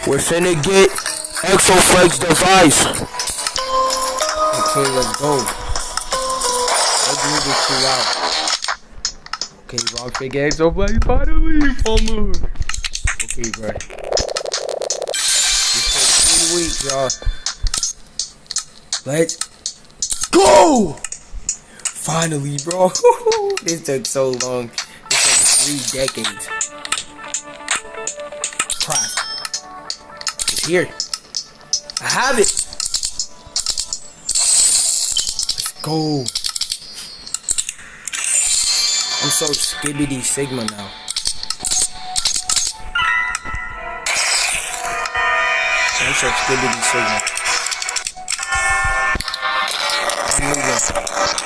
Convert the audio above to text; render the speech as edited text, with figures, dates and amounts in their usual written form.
We're finna get Exoflex device. Okay, let's go. Let's move it too loud. Okay, bro, I'm finna get Exoflex finally. Okay, bro. This took 3 weeks, y'all. Let's go! Finally, bro. This took so long. This took 3 decades. Craft. It's here. I have it. Let's go. I'm so skibbity sigma now. I'm so skibbity sigma. I'm moving.